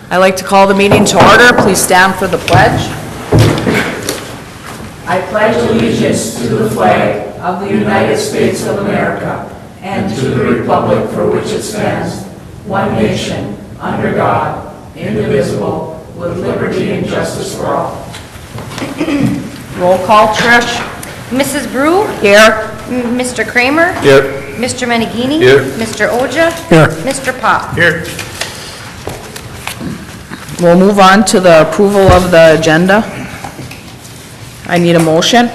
I'd like to call the meeting to order. Please stand for the pledge. I pledge allegiance to the flag of the United States of America and to the republic for which it stands, one nation, under God, indivisible, with liberty and justice for all. Roll call, Trish. Mrs. Brew? Here. Mr. Kramer? Here. Mr. Menegini? Here. Mr. Oja? Here. Mr. Pop? Here. We'll move on to the approval of the agenda. I need a motion.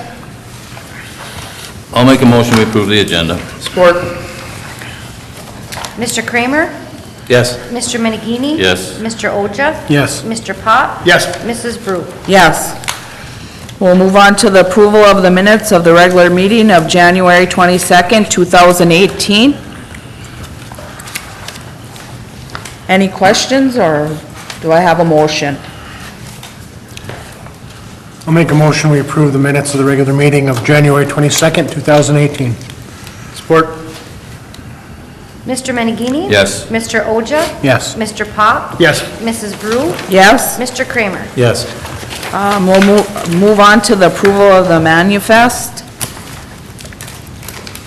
I'll make a motion to approve the agenda. Support. Mr. Kramer? Yes. Mr. Menegini? Yes. Mr. Oja? Yes. Mr. Pop? Yes. Mrs. Brew? Yes. We'll move on to the approval of the minutes of the regular meeting of January 22nd, 2018. Any questions, or do I have a motion? I'll make a motion, we approve the minutes of the regular meeting of January 22nd, 2018. Support? Mr. Menegini? Yes. Mr. Oja? Yes. Mr. Pop? Yes. Mrs. Brew? Yes. Mr. Kramer? Yes. We'll move on to the approval of the manifest.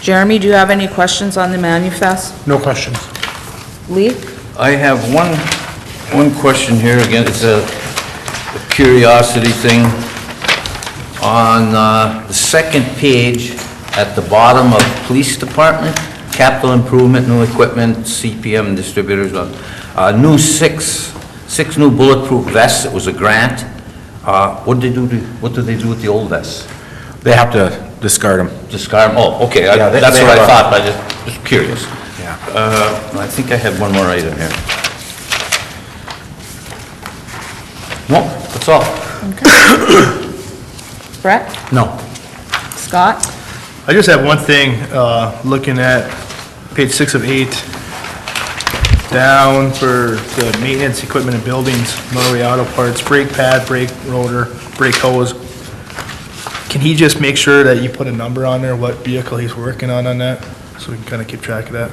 Jeremy, do you have any questions on the manifest? No questions. Lee? I have one question here. Again, it's a curiosity thing. On the second page, at the bottom of Police Department, capital improvement, new equipment, CPM distributors, new six new bulletproof vests. It was a grant. What do they do with the old vests? They have to discard them. Discard them? Oh, okay, Yeah, that's they what I have thought, but I just curious. Yeah. I think I had one more item here. No, that's all. Brett? No. Scott? I just have one thing, looking at page 6 of 8, down for the maintenance equipment and buildings, Norway Auto Parts, brake pad, brake rotor, brake hose. Can he just make sure that you put a number on there, what vehicle he's working on that, so we can kind of keep track of that?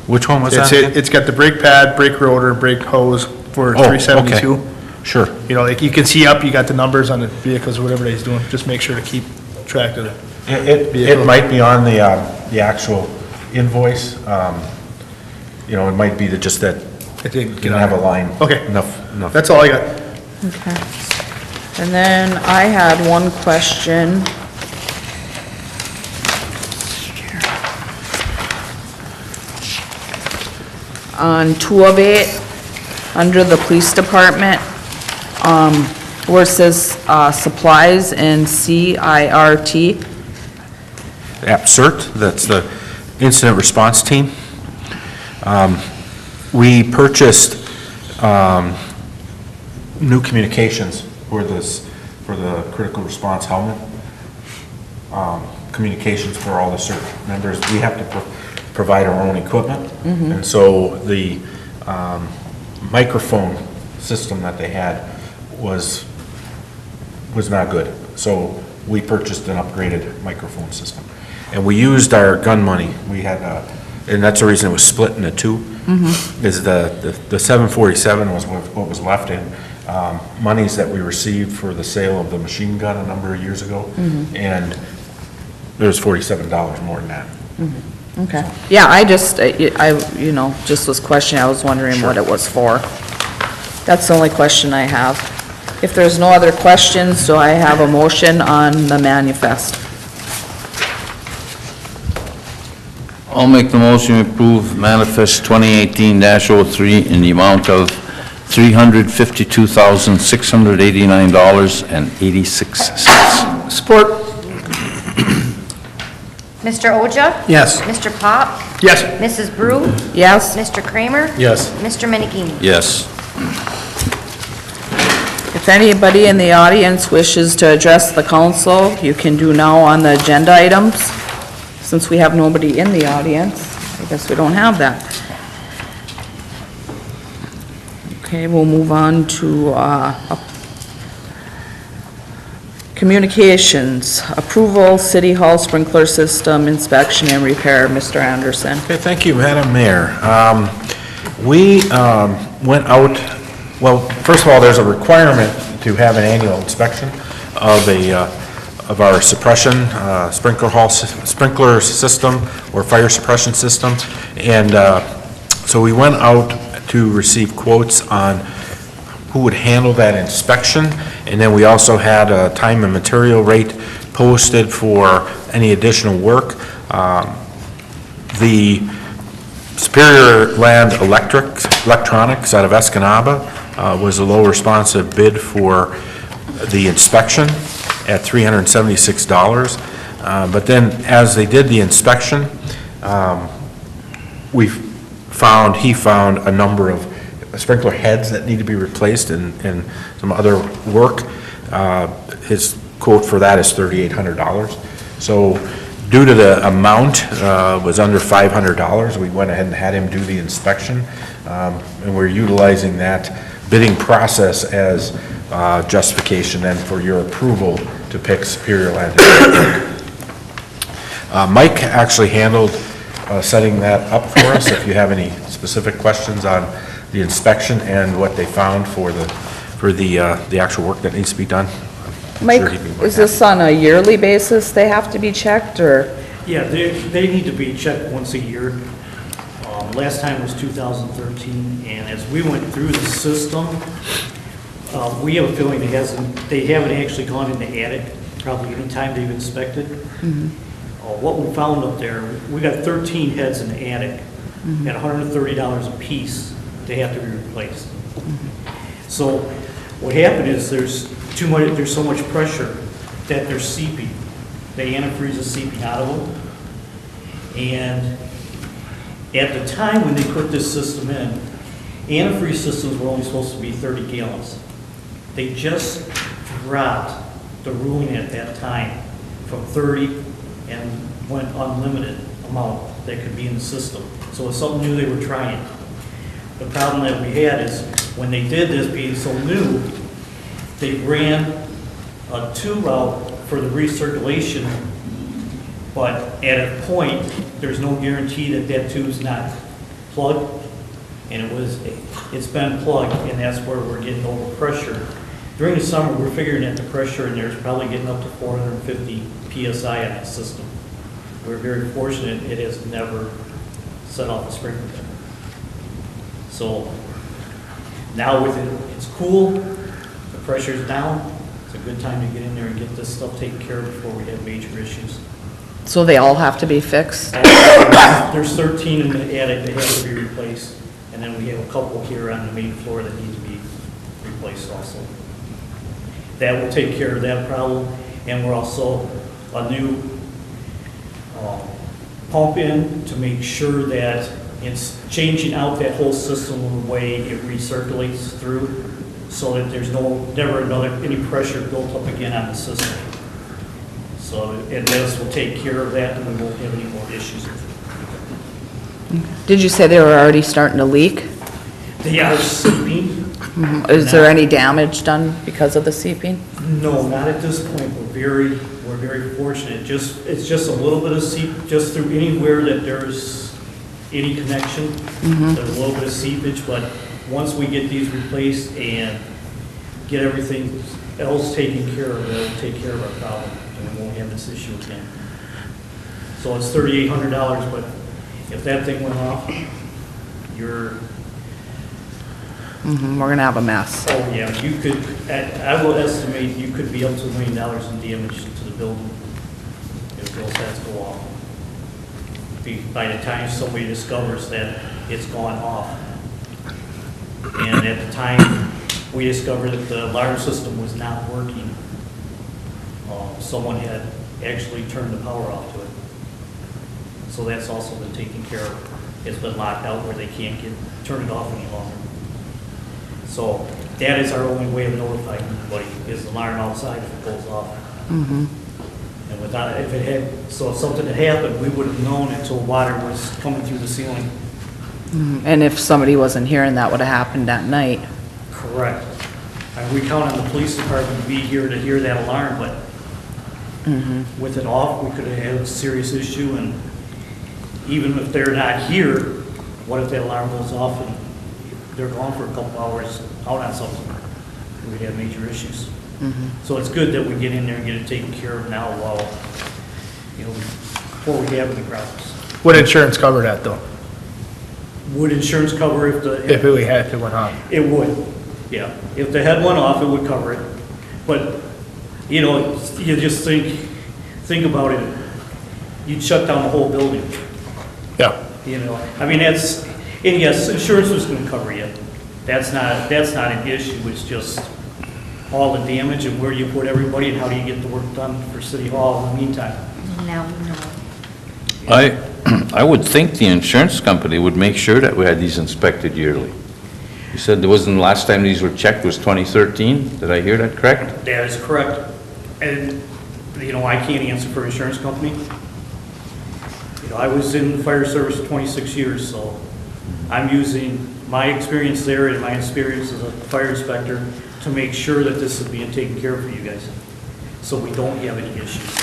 Which one was It's that? It's got the brake pad, brake rotor, brake hose for Oh, 372. okay. Sure. You know, like you can see up, you got the numbers on the vehicles, whatever he's doing, just make sure to keep track of it. It might be on the actual invoice. You know, it might be just that I think, you don't have a line. Okay. Enough. That's all I got. Okay. And then I had one question. On 2 of 8, under the police department, where it says supplies and CIRT. CERT, that's the Incident Response Team. We purchased new communications for the critical response helmet. Communications for all the CERT members. We have to provide our own equipment. And so the microphone system that they had was not good. So we purchased an upgraded microphone system. And we used our gun money. We had, and that's the reason it was split into 2, is the 747 was what was left in monies that we received for the sale of the machine gun a number of years ago. And there was $47 more than that. Okay. Yeah, I just was questioning, I was wondering what it was for. That's the only question I have. If there's no other questions, do I have a motion on the manifest? I'll make the motion to approve manifest 2018-03 in the amount of $352,689.86. Support. Mr. Oja? Yes. Mr. Pop? Yes. Mrs. Brew? Yes? Mr. Kramer? Yes. Mr. Menegini? Yes. If anybody in the audience wishes to address the council, you can do now on the agenda items. Since we have nobody in the audience, I guess we don't have that. Okay, we'll move on to communications, approval, City Hall sprinkler system inspection and repair. Mr. Anderson. Okay, thank you, Madam Mayor. We went out Well, first of all, there's a requirement to have an annual inspection of of our suppression, sprinkler system or fire suppression system. And so we went out to receive quotes on who would handle that inspection. And then we also had a time and material rate posted for any additional work. The Superior Land Electronics out of Escanaba was a low responsive bid for the inspection at $376. But then as they did the inspection, he found a number of sprinkler heads that need to be replaced and some other work. His quote for that is $3,800. So due to the amount was under $500, we went ahead and had him do the inspection. And we're utilizing that bidding process as justification then for your approval to pick Superior Land. Mike actually handled setting that up for us. If you have any specific questions on the inspection and what they found for the actual work that needs to be done. I'm Mike, sure he'd be more is this on a yearly basis they have to be checked, or? Yeah, they need to be checked once a year. Last time was 2013, and as we went through the system, we have a feeling they haven't actually gone in the attic probably any time they've inspected. What we found up there, we got 13 heads in the attic at $130 a piece. They have to be replaced. So what happened is there's so much pressure that they're seeping. The antifreeze is seeping out of them. And at the time when they put this system in, antifreeze systems were only supposed to be 30 gallons. They just dropped the ruling at that time from 30 and went unlimited amount that could be in the system. So it's something new they were trying. The problem that we had is when they did this, being so new, they ran a tube out for the recirculation, but at a point, there's no guarantee that that tube's not plugged, and it's been plugged, and that's where we're getting overpressure. During the summer, we're figuring that the pressure in there is probably getting up to 450 PSI on that system. We're very fortunate it has never set off a sprinkler. So now with it's cool, the pressure's down, it's a good time to get in there and get this stuff taken care of before we have major issues. So they all have to be fixed? There's 13 in the attic that have to be replaced, and then we have a couple here on the main floor that need to be replaced also. That will take care of that problem, and we're also a new pump in to make sure that it's changing out that whole system in the way it recirculates through, so that there's never any pressure built up again on the system. So, and this will take care of that, and we won't have any more issues with it. Did you say they were already starting to leak? They are seeping. Is there any damage done because of the seeping? No, not at this point. We're very fortunate. It's just a little bit of seep, just through anywhere that there's any connection. There's a little bit of seepage, but once we get these replaced and get everything else taken care of, it'll take care of our problem, and we won't have this issue again. So it's $3,800, but if that thing went off, We're gonna have a mess. oh yeah, you could, I will estimate you could be up to $1 million in damage to the building if those heads go off. By the time somebody discovers that it's gone off. And at the time we discovered that the alarm system was not working, someone had actually turned the power off to it. So that's also been taken care of. It's been locked out where they can't turn it off any longer. So that is our only way of notifying anybody, is the alarm outside if it goes off. And without, if something had happened, we would have known until water was coming through the ceiling. And if somebody wasn't here and that would have happened at night? Correct. And we count on the police department to be here to hear that alarm, but with it off, we could have had a serious issue, and even if they're not here, what if that alarm goes off and they're gone for a couple hours out on something. We'd have major issues. So it's good that we get in there and get it taken care of now while, before we have any problems. Would insurance cover that, though? Would insurance cover if If it went on? It would, yeah. If the head went off, it would cover it. But, you just think about it. You'd shut down the whole building, Yeah. I mean, and yes, insurance was gonna cover you. That's not an issue, it's just all the damage and where you put everybody and how do you get the work done for City Hall in the meantime. Now we know. I would think the insurance company would make sure that we had these inspected yearly. You said there wasn't, the last time these were checked was 2013? Did I hear that correct? That is correct. And, I can't answer for insurance company. I was in the fire service 26 years, so I'm using my experience there and my experience as a fire inspector to make sure that this is being taken care of for you guys, so we don't have any issues.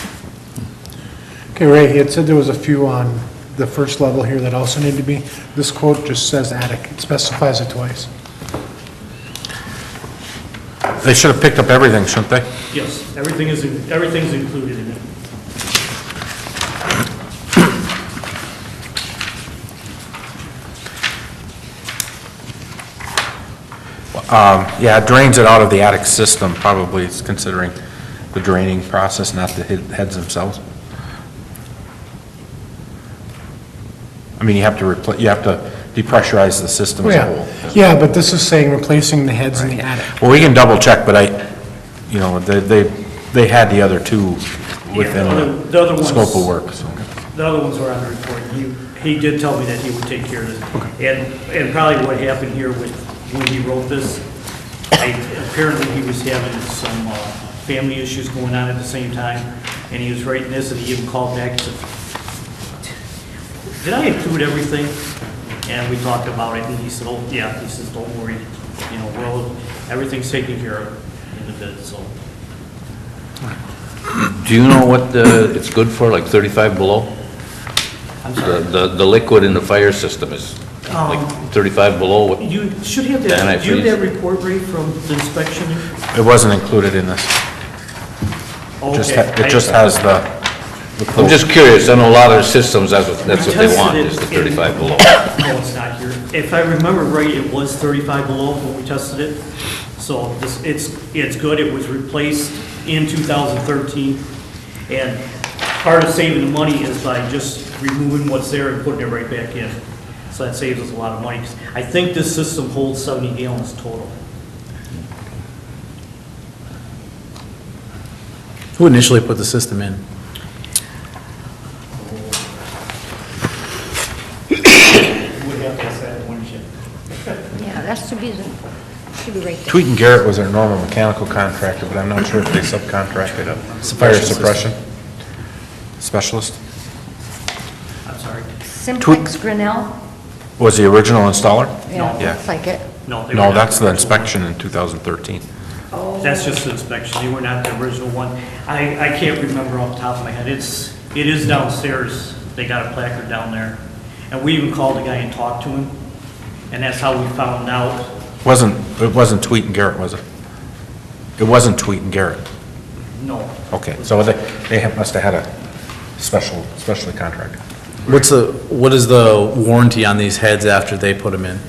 Okay, Ray, he had said there was a few on the first level here that also need to be. This quote just says attic. It specifies it twice. They should have picked up everything, shouldn't they? Yes, everything's included in it. Yeah, it drains it out of the attic system, probably, it's considering the draining process, not the heads themselves. I mean, you have to depressurize the system as a whole. Yeah, but this is saying replacing the heads in the attic. Well, we can double check, but they had the other two within the other the ones- scope of work, so. The other ones were on the report. He did tell me that he would take care of it. And probably what happened here with, when he wrote this, apparently he was having some family issues going on at the same time, and he was writing this, and he even called back and said, did I include everything? And we talked about it, and he said, oh, yeah, he says, don't worry, everything's taken care of in the bid, so. Do you know what it's good for, like 35 below? I'm sorry. The liquid in the fire system is like 35 below? What- You should have The that, do you have antifreeze. that report rate from the inspection? It wasn't included in this. Okay. It just has the I'm just curious, I know a lot of the systems, that's what they want, We is the tested it 35 below. No, it's not here. If I remember right, it was 35 below when we tested it. So it's good. It was replaced in 2013. And part of saving the money is by just removing what's there and putting it right back in. So that saves us a lot of money. I think this system holds 70 gallons total. Who initially put the system in? You would have to ask that, wouldn't you? Yeah, that should be right there. Tweet and Garrett was our normal mechanical contractor, but I'm not sure if they subcontracted a fire suppression specialist. I'm sorry. Simplex Grinnell? Was the original installer? Yeah, Yeah. looks like it. No, they were No, not that's the original. inspection in 2013. That's just the inspection, they were not the original one. I can't remember off the top of my head, it is downstairs, they got a placard down there. And we even called the guy and talked to him, and that's how we found out. It wasn't Tweet and Garrett, was it? It wasn't Tweet and Garrett. No, Okay, so they must have had a specially contracted. What is the warranty on these heads after they put them in?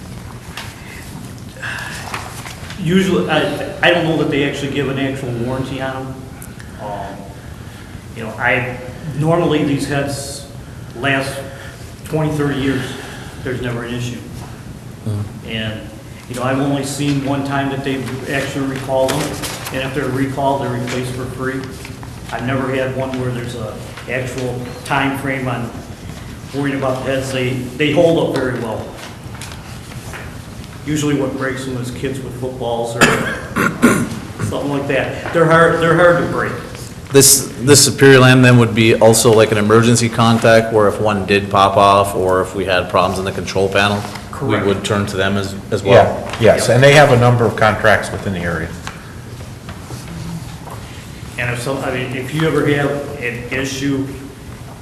usually, I don't know that they actually give an actual warranty on them. Normally these heads last 20, 30 years, there's never an issue. And, I've only seen one time that they've actually recalled them, and if they're recalled, they're replaced for free. I've never had one where there's a actual time frame on worrying about the heads. They hold up very well. Usually what breaks them is kids with footballs or something like that. They're hard to break. This Superior Lamb then would be also like an emergency contact where if one did pop off or if we had problems in the control panel, Correct. we would turn to them as well? Yeah, yes, and they have a number of contracts within the area. And if you ever have an issue,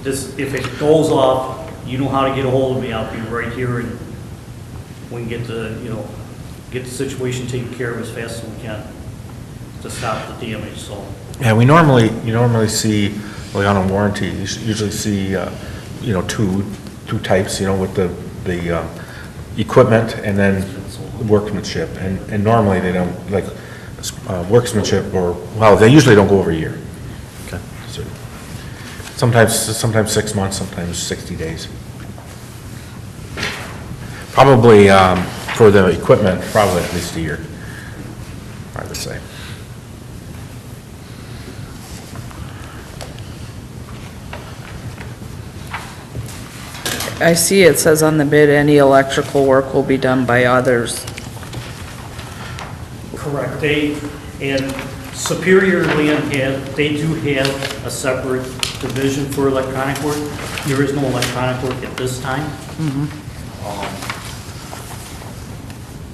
if it goes off, you know how to get a hold of me. I'll be right here and we can get the get the situation taken care of as fast as we can to stop the damage, so. Yeah, you normally see, like on a warranty, you usually see, you know, two types, you know, with the equipment and then workmanship. And normally they don't, like, workmanship or, well, they usually don't go over a year. Okay. So, sometimes 6 months, sometimes 60 days. Probably, for the equipment, probably at least a year, I would say. I see it says on the bid, any electrical work will be done by others. Correct. And Superior Land they do have a separate division for electronic work. There is no electronic work at this time.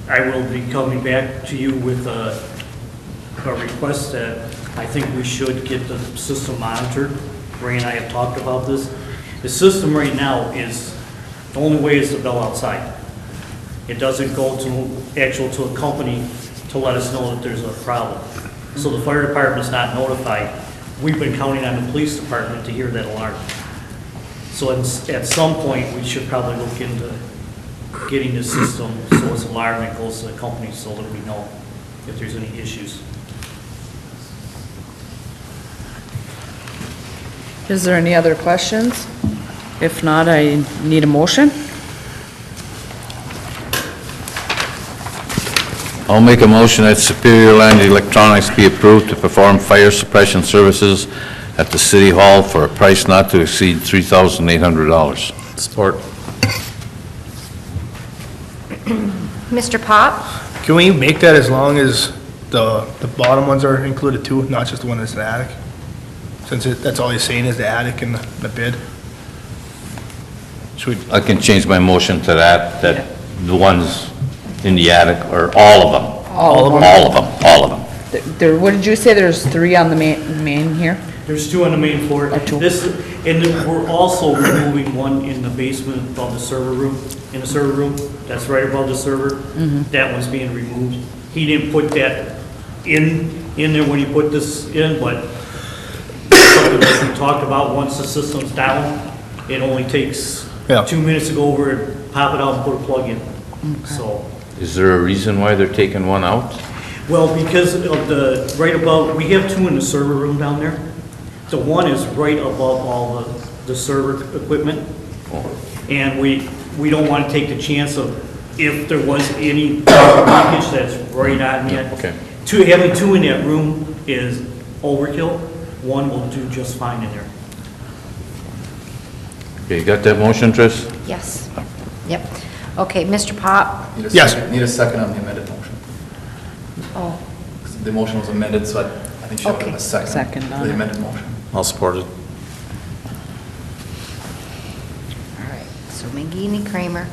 I will be coming back to you with a request that I think we should get the system monitored. Ray and I have talked about this. The system right now is, the only way is to bill outside. It doesn't go to a company to let us know that there's a problem. So the fire department's not notified. We've been counting on the police department to hear that alarm. So at some point, we should probably look into getting the system so it's alarmed and goes to the company so that we know if there's any issues. Is there any other questions? If not, I need a motion. I'll make a motion that Superior Land Electronics be approved to perform fire suppression services at the City Hall for a price not to exceed $3,800. Support. Mr. Pop? Can we make that as long as the bottom ones are included too, not just the one that's in the attic? Since that's all he's saying is the attic and the bid? Should we, I can change my motion to that the ones in the attic, or all of them. All of them? All of them, all of them. There, what did you say, there's 3 on the main here? There's 2 on the main floor. Two. And we're also removing one in the basement above the server room, that's right above the server. That one's being removed. He didn't put that in there when he put this in, but something that we talked about, once the system's down, it only takes 2 minutes to go over it, pop it out and put a plug in. So, Is there a reason why they're taking one out? well, because of the, right above, we have 2 in the server room down there. The one is right above all the server equipment. And we don't want to take the chance of, if there was any leakage that's right on yet. Okay. Having 2 in that room is overkill. One will do just fine in there. Okay, you got that motion, Trish? Yes. Yep. Okay, Mr. Pop? Yes. Need a second on the amended motion. Oh, The motion was amended, so I think you should have a second. Second For on the it. amended motion. I'll support it. all right. So McGee, Kramer.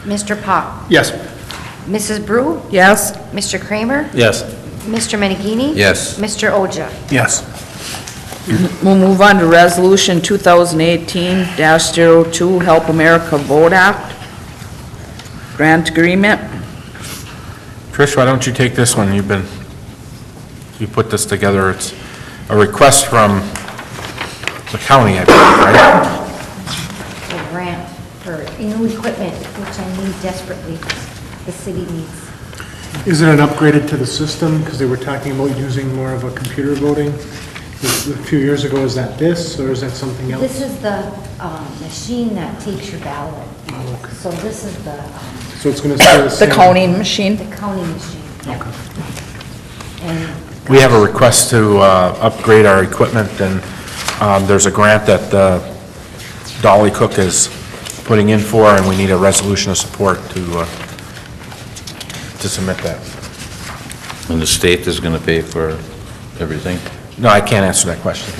Mr. Pop? yes. Mrs. Brew? Yes? Mr. Kramer? Yes. Mr. Menigini? Yes. Mr. Oja? Yes. We'll move on to Resolution 2018-02, Help America Vote Act. Grant agreement. Trish, why don't you take this one? You put this together. It's a request from the county, I believe, right? A grant for new equipment, which I need desperately, the city needs. Is it an upgraded to the system? Because they were talking about using more of a computer voting. A few years ago, is that this, or is that something else? This is the machine that takes your ballot. So this is the So it's going to stay the same? Counting machine. counting machine. Yeah. And We have a request to upgrade our equipment, and there's a grant that Dolly Cook is putting in for, and we need a resolution of support to submit that. And the state is going to pay for everything? No, I can't answer that question.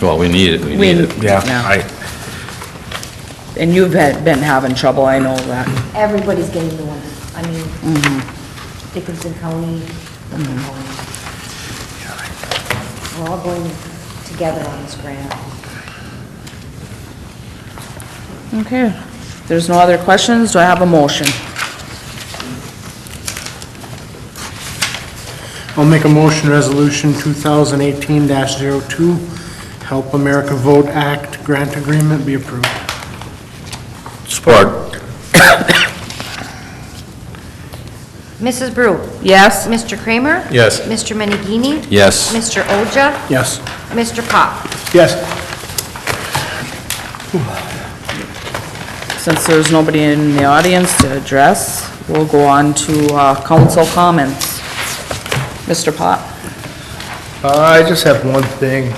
Well, we need it, we need it. Yeah, And you've been having trouble, I know that. everybody's getting new ones. I mean, Dickinson County, we're all going together on this grant. Okay. There's no other questions, do I have a motion? I'll make a motion, Resolution 2018-02, Help America Vote Act Grant Agreement be approved. Support. Mrs. Brew. Yes? Mr. Kramer. Yes. Mr. Menigini. Yes. Mr. Oja. Yes. Mr. Pop. Yes. Since there's nobody in the audience to address, we'll go on to council comments. Mr. Pop? I just have one thing,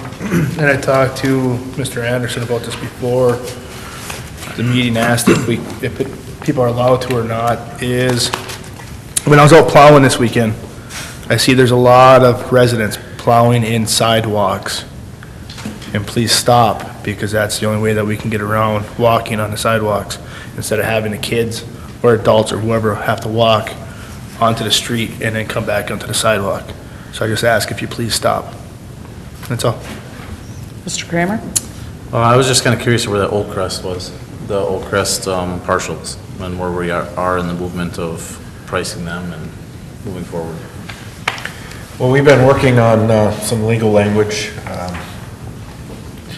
and I talked to Mr. Anderson about this before. The meeting asked if people are allowed to or not, is, when I was out plowing this weekend, I see there's a lot of residents plowing in sidewalks. And please stop, because that's the only way that we can get around walking on the sidewalks, instead of having the kids or adults or whoever have to walk onto the street and then come back onto the sidewalk. So I just ask if you please stop. That's all. Mr. Kramer? I was just kind of curious where the Old Crest was, the Old Crest partials, and where we are in the movement of pricing them and moving forward. Well, we've been working on some legal language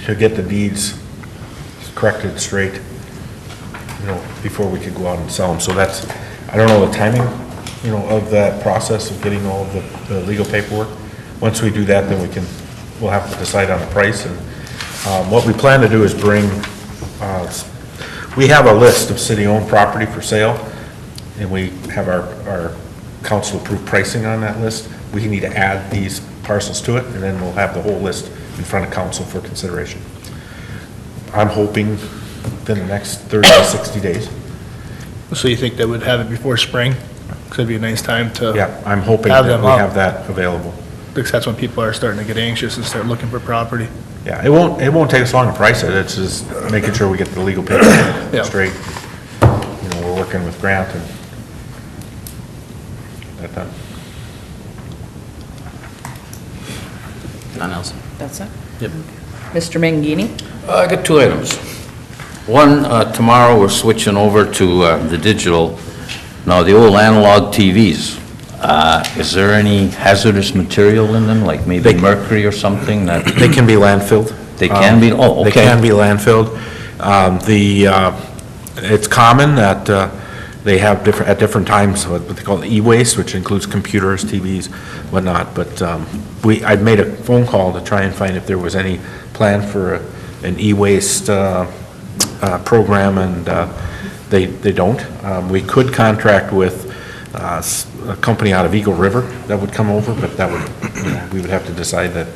to get the deeds corrected straight, before we could go out and sell them. So that's, I don't know the timing, of that process of getting all of the legal paperwork. Once we do that, then we'll have to decide on the price. And what we plan to do is bring, we have a list of city-owned property for sale, and we have our council-approved pricing on that list. We need to add these parcels to it, and then we'll have the whole list in front of council for consideration. I'm hoping within the next 30 to 60 days. So you think they would have it before spring? Because it'd be a nice time to. Yeah, I'm hoping Have that them we up. have that available. Because that's when people are starting to get anxious and start looking for property. Yeah, it won't take us long to price it. It's just making sure we get the legal paperwork Yeah. straight. We're working with Grant and that done. None else? That's it? Yep. Mr. Mangini? I got two items. One, tomorrow we're switching over to the digital. Now, the old analog TVs, is there any hazardous material in them, like maybe mercury or something that? They can be landfilled. They can be, oh, okay. They can be landfilled. It's common that they have at different times what they call e-waste, which includes computers, TVs, whatnot. But I'd made a phone call to try and find if there was any plan for an e-waste program, and they don't. We could contract with a company out of Eagle River that would come over, but that would, we would have to decide that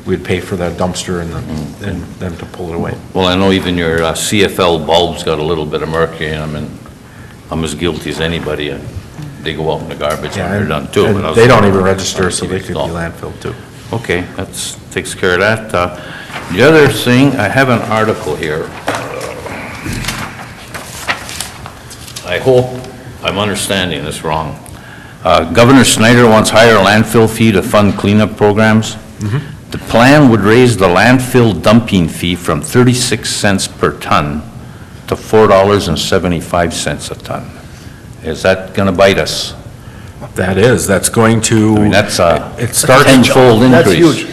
we'd pay for that dumpster and them to pull it away. Well, I know even your CFL bulbs got a little bit of mercury in them, and I'm as guilty as anybody. They go out in the garbage when they're done too. And they don't even register, so they could be landfilled too. Okay, that takes care of that. The other thing, I have an article here. I hope I'm understanding this wrong. Governor Snyder wants higher landfill fee to fund cleanup programs. The plan would raise the landfill dumping fee from 36 cents per ton to $4.75 a ton. Is that going to bite us? That's going to. I mean, that's a It starts- tenfold increase.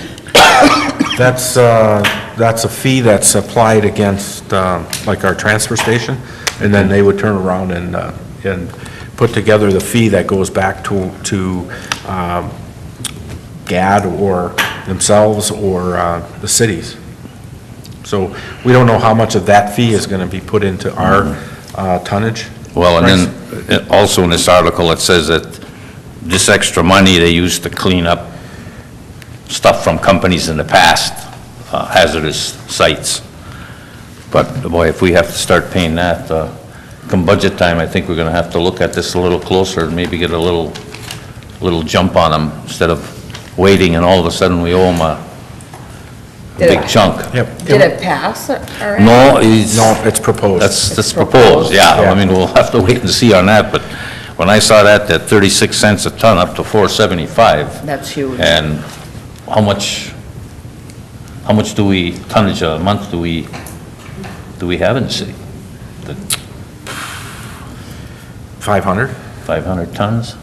That's huge. That's a fee that's applied against, like our transfer station, and then they would turn around and put together the fee that goes back to GAD or themselves or the cities. So we don't know how much of that fee is gonna be put into our tonnage. Well, and then also in this article, it says that this extra money they use to clean up stuff from companies in the past, hazardous sites. But boy, if we have to start paying that, come budget time, I think we're gonna have to look at this a little closer and maybe get a little jump on them instead of waiting and all of a sudden we owe them a big chunk. Yep. Did it pass already? No, it's proposed. that's proposed, yeah. Yeah. I mean, we'll have to wait and see on that, but when I saw that 36 cents a ton up to 4.75, That's huge. and how much tonnage a month do we have in the city? 500? 500 tons?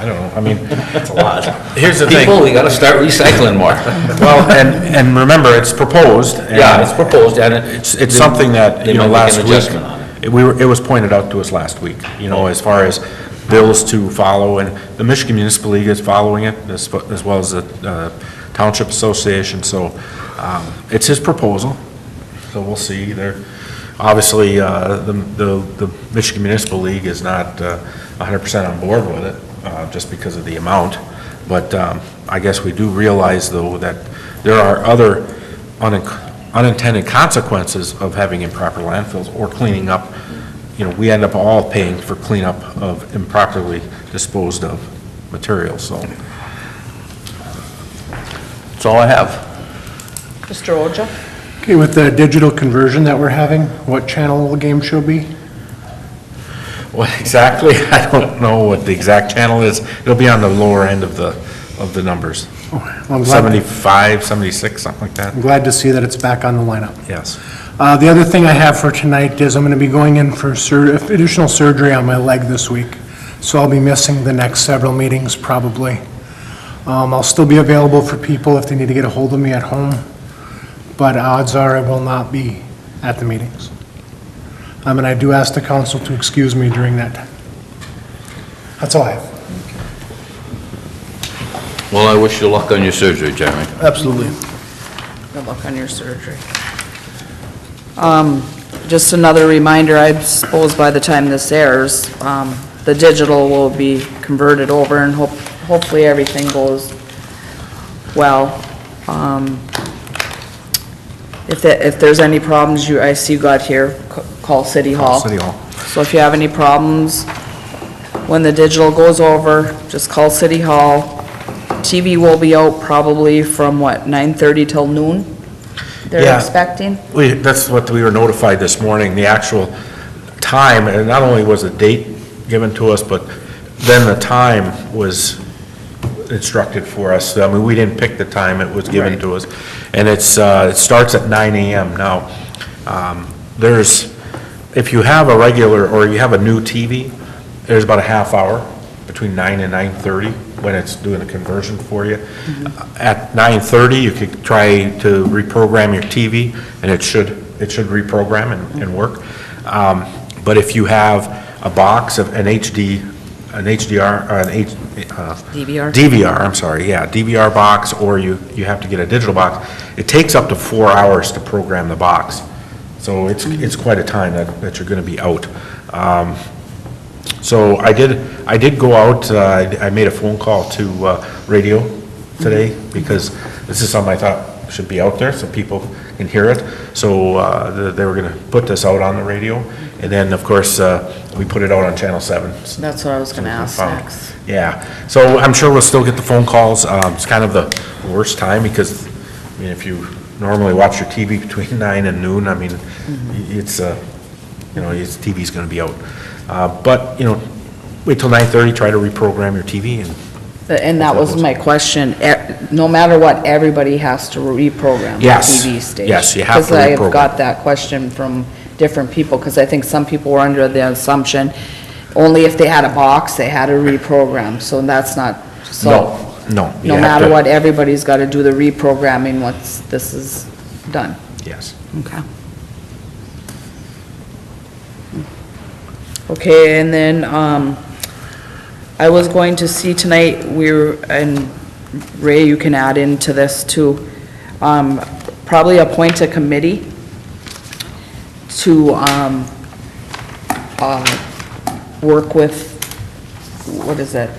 I don't know, I mean, That's a lot. here's the thing. People, we gotta start recycling more. Well, and remember, it's proposed. and Yeah, it's proposed, and It's something that, They you know, might make last an week, adjustment on it was pointed out to us last week, you know, as far as bills to follow, and the Michigan Municipal League is following it, as well as the Township Association, so it's his proposal, so we'll see. Obviously, the Michigan Municipal League is not 100% on board with it, just because of the amount, but I guess we do realize, though, that there are other unintended consequences of having improper landfills or cleaning up. You know, we end up all paying for cleanup of improperly disposed of materials, so. That's all I have. Mr. Oja? Okay, with the digital conversion that we're having, what channel will the game show be? What exactly? I don't know what the exact channel is. It'll be on the lower end of the numbers. Well, I'm glad, 75, 76, something like that. I'm glad to see that it's back on the lineup. Yes. The other thing I have for tonight is I'm going to be going in for additional surgery on my leg this week, so I'll be missing the next several meetings probably. I'll still be available for people if they need to get a hold of me at home, but odds are I will not be at the meetings. And I do ask the council to excuse me during that time. That's all I have. Well, I wish you luck on your surgery, Jeremy. Absolutely. Good luck on your surgery. Just another reminder, I suppose by the time this airs, the digital will be converted over and hopefully everything goes well. If there's any problems, I see you got here, call City Hall. City Hall. So if you have any problems, when the digital goes over, just call City Hall. TV will be out probably from, 9:30 till noon? They're Yeah. expecting? That's what we were notified this morning, the actual time, and not only was the date given to us, but then the time was instructed for us. I mean, we didn't pick the time, it was given Right. to us. And it starts at 9 AM. Now, if you have a regular, or you have a new TV, there's about a half hour between 9 and 9:30 when it's doing the conversion for you. At 9:30, you could try to reprogram your TV, and it should reprogram and work. But if you have a box of an HDR, or DVR? DVR, I'm sorry, yeah, DVR box, or you have to get a digital box, it takes up to 4 hours to program the box. So it's quite a time that you're gonna be out. So I did go out, I made a phone call to radio today, because this is something I thought should be out there so people can hear it. So they were gonna put this out on the radio, and then, of course, we put it out on Channel 7. That's what I was gonna ask next. Yeah, so I'm sure we'll still get the phone calls. It's kind of the worst time, because, I mean, if you normally watch your TV between 9 and noon, I mean, it's, your TV's gonna be out. But, wait till 9:30, try to reprogram your TV, And that was my question, no matter what, everybody has to reprogram the Yes. TV station? Yes, you have to Because I've reprogram. got that question from different people, because I think some people were under the assumption only if they had a box, they had to reprogram, so that's not, so. No. you No have matter to- what, everybody's got to do the reprogramming once this is done. Yes. Okay. Okay, and then, I was going to see tonight, and Ray, you can add into this too, probably appoint a committee to, work with, what is it,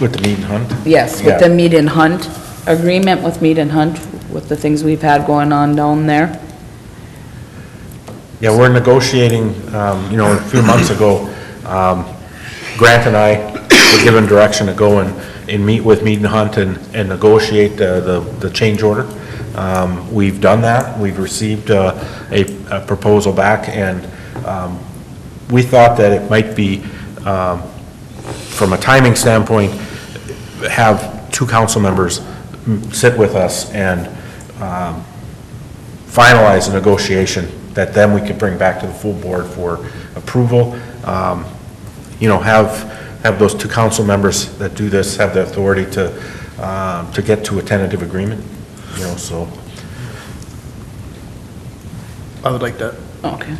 With the meat and hunt? yes, with the meat and hunt, agreement with meat and hunt, with the things we've had going on down there. Yeah, we're negotiating, a few months ago, Grant and I were given direction to go and meet with Meat and Hunt and negotiate the change order. We've done that. We've received a proposal back, and we thought that it might be, from a timing standpoint, have two council members sit with us and finalize a negotiation that then we could bring back to the full board for approval. Have have those two council members that do this have the authority to get to a tentative agreement, you know, so. I would like that. Okay.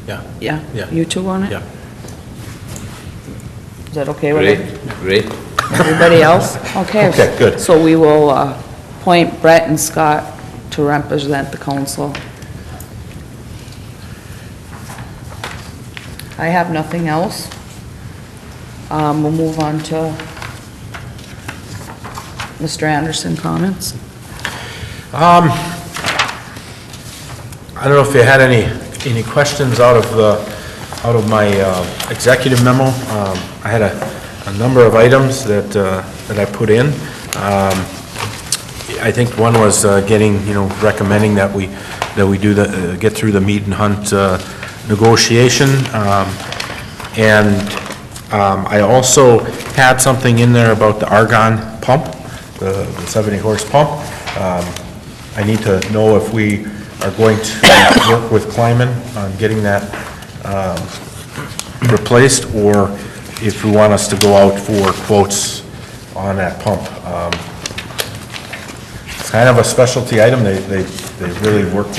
Yeah. Yeah? Yeah. You two on it? Yeah. Is that okay with it? Great. Everybody else? Okay. Okay, good. So we will appoint Brett and Scott to represent the council. I have nothing else. We'll move on to Mr. Anderson comments. I don't know if you had any questions out of my executive memo. I had a number of items that I put in. I think one was recommending that we get through the meat and hunt negotiation. And I also had something in there about the argon pump, the 70 horse pump. I need to know if we are going to work with Kleiman on getting that replaced, or if we want us to go out for quotes on that pump. It's kind of a specialty item. They really they've worked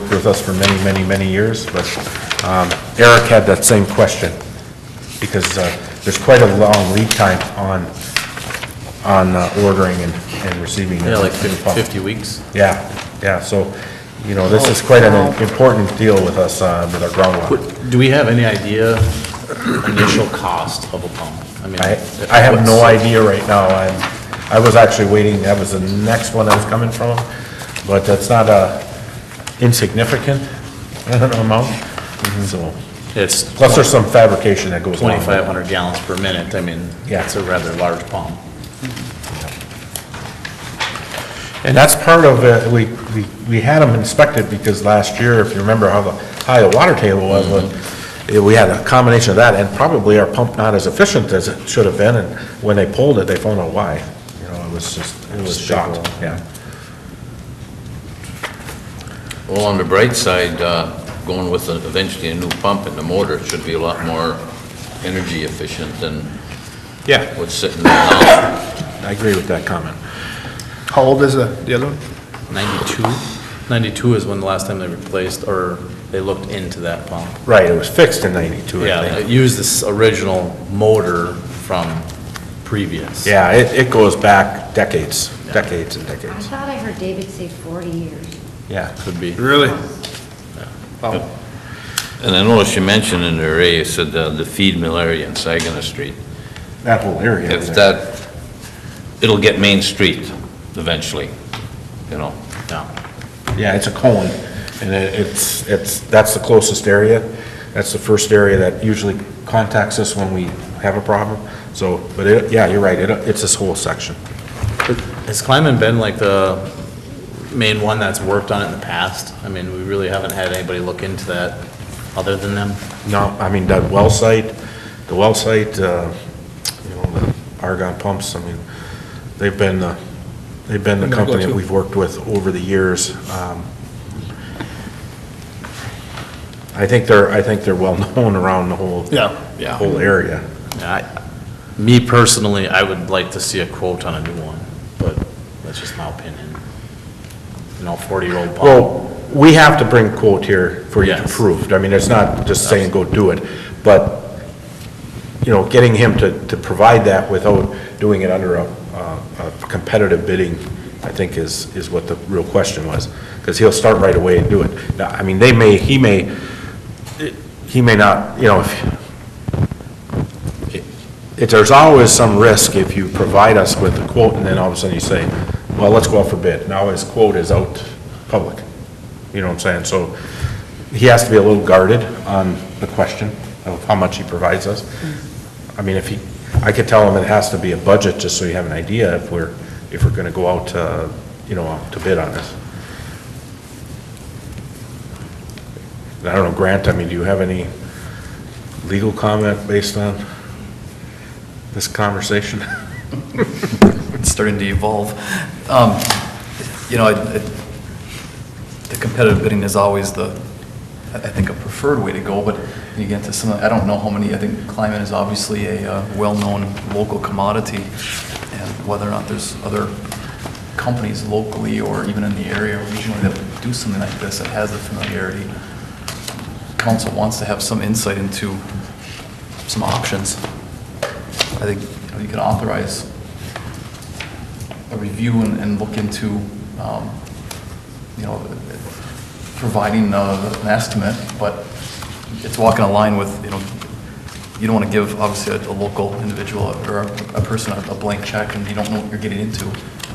with us for many years, but Eric had that same question, because there's quite a long lead time on ordering and receiving. Yeah, like the pump. 50 weeks. Yeah, so, this is quite an important deal with us, with our groundwater. Do we have any idea initial cost of a pump? I mean, I have no idea right now. I was actually waiting, that was the next one that was coming from them, but that's not a insignificant amount, so. It's Plus there's some fabrication that goes on. 2,500 gallons per minute. I mean, Yeah. it's a rather large pump. And that's part of it, we had them inspected, because last year, if you remember how high the water table was, we had a combination of that, and probably our pump not as efficient as it should have been, and when they pulled it, they found out why. It was shot, yeah. Well, on the bright side, going with eventually a new pump and the motor should be a lot more energy efficient than Yeah, what's sitting there now. I agree with that comment. How old is the other one? 92? 92 is when the last time they replaced, or they looked into that pump. Right, it was fixed in 92, I Yeah, think. it used this original motor from previous. Yeah, it goes back decades and I decades. thought I heard David say 40 years. Yeah. Could be. Really? Wow. And I noticed you mentioned in the array, you said the feed mill area in Saginaw Street. That whole area. If there. it'll get Main Street eventually, Yeah. Yeah, it's a cone, and that's the closest area. That's the first area that usually contacts us when we have a problem. So, but yeah, you're right, it's this whole section. Has Kleiman been like the main one that's worked on it in the past? I mean, we really haven't had anybody look into that other than them. No, I mean, the well site, the argon pumps, I mean, they've been the company that we've worked with over the years. I think they're well known around the whole area. Me personally, I would like to see a quote on a new one, but that's just my opinion. 40-year-old pump. Well, we have to bring quote here for you to Yes. prove. I mean, it's not just saying go do it, but, getting him to provide that without doing it under a competitive bidding, I think is what the real question was, because he'll start right away and do it. Now, I mean, he may not, there's always some risk if you provide us with a quote and then all of a sudden you say, well, let's go out for bid. Now his quote is out public. You know what I'm saying? So he has to be a little guarded on the question of how much he provides us. I mean, I could tell him it has to be a budget, just so you have an idea if we're gonna go out to bid on this. I don't know, Grant, I mean, do you have any legal comment based on this conversation? It's starting to evolve. The competitive bidding is always the I think, a preferred way to go, but you get to some, I don't know how many, I think climate is obviously a well-known local commodity, and whether or not there's other companies locally or even in the area regionally that would do something like this that has the familiarity. Council wants to have some insight into some options. I think you can authorize a review and look into, providing an estimate, but it's walking a line with, you don't want to give, obviously, a local individual or a person a blank check and you don't know what you're getting into.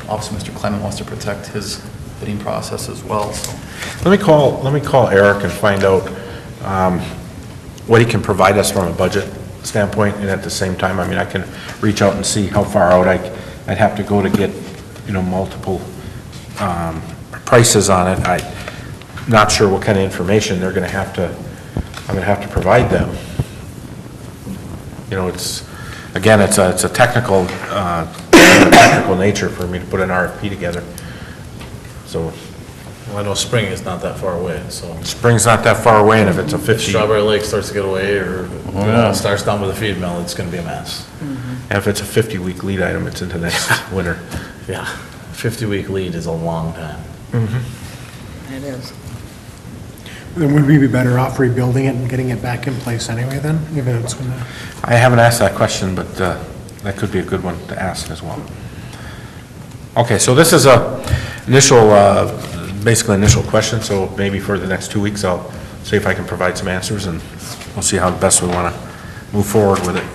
Obviously, Mr. Clement wants to protect his bidding process as well, so. Let me call Eric and find out what he can provide us from a budget standpoint, and at the same time, I mean, I can reach out and see how far out I'd have to go to get, multiple prices on it. I'm not sure what kind of information I'm gonna have to provide them. Again, it's a technical nature for me to put an RFP together. So Well, I know spring is not that far away, so. spring's not that far away, and if it's a If 50, Strawberry Lake starts to get away, or starts down with the feed mill, it's gonna be a mess. and if it's a 50-week lead item, it's into next winter. Yeah, 50-week lead is a long time. It is. Then would we be better off rebuilding it and getting it back in place anyway then, even if it's gonna... I haven't asked that question, but that could be a good one to ask as well. Okay, so this is basically initial question, so maybe for the next 2 weeks, I'll see if I can provide some answers, and we'll see how best we want to move forward with it.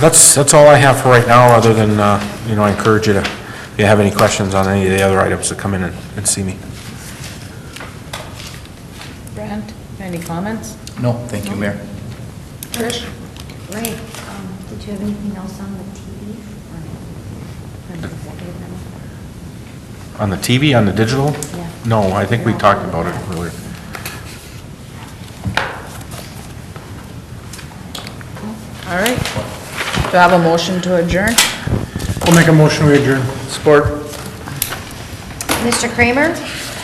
That's all I have for right now, other than, I encourage you to, if you have any questions on any of the other items, to come in and see me. Brent, any comments? No, thank you, Mayor. Trish? Ray, did you have anything else on the TV? Or on the executive memo? On the TV, on the digital? Yeah. No, I think we talked about it earlier. All right. Do I have a motion to adjourn? We'll make a motion to adjourn. Support. Mr. Kramer?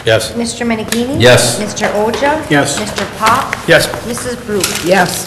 Yes. Mr. Menegini? Yes. Mr. Oja? Yes. Mr. Pop? Yes. Mrs. Brew? Yes.